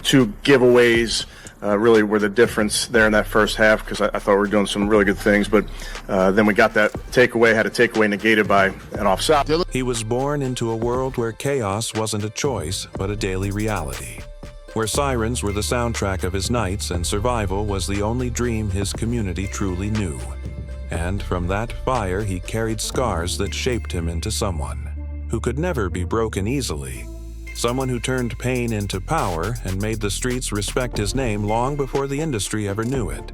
two giveaways really were the difference there in that first half, because I thought we were doing some really good things, but then we got that takeaway, had a takeaway negated by an offside. He was born into a world where chaos wasn't a choice, but a daily reality, where sirens were the soundtrack of his nights and survival was the only dream his community truly knew. And from that fire he carried scars that shaped him into someone who could never be broken easily. Someone who turned pain into power and made the streets respect his name long before the industry ever knew it.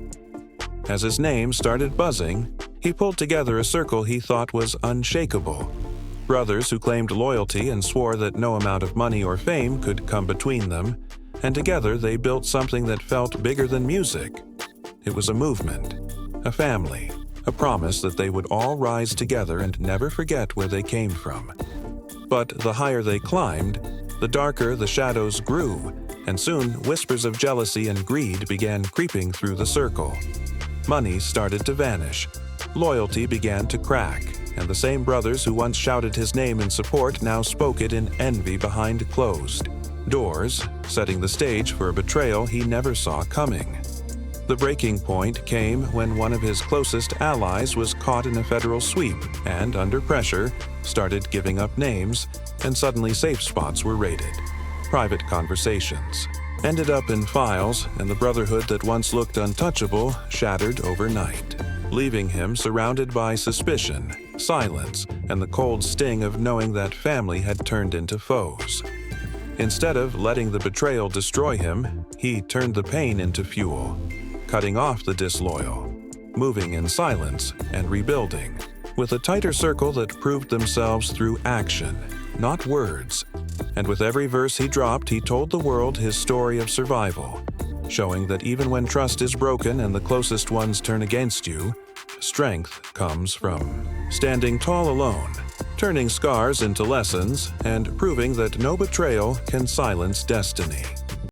As his name started buzzing, he pulled together a circle he thought was unshakable. Brothers who claimed loyalty and swore that no amount of money or fame could come between them, and together they built something that felt bigger than music. It was a movement, a family, a promise that they would all rise together and never forget where they came from. But the higher they climbed, the darker the shadows grew, and soon whispers of jealousy and greed began creeping through the circle. Money started to vanish, loyalty began to crack, and the same brothers who once shouted his name in support now spoke it in envy behind closed doors, setting the stage for a betrayal he never saw coming. The breaking point came when one of his closest allies was caught in a federal sweep and, under pressure, started giving up names, and suddenly safe spots were raided. Private conversations ended up in files, and the brotherhood that once looked untouchable shattered overnight, leaving him surrounded by suspicion, silence, and the cold sting of knowing that family had turned into foes. Instead of letting the betrayal destroy him, he turned the pain into fuel, cutting off the disloyal, moving in silence, and rebuilding, with a tighter circle that proved themselves through action, not words. And with every verse he dropped, he told the world his story of survival, showing that even when trust is broken and the closest ones turn against you, strength comes from standing tall alone, turning scars into lessons, and proving that no betrayal can silence destiny.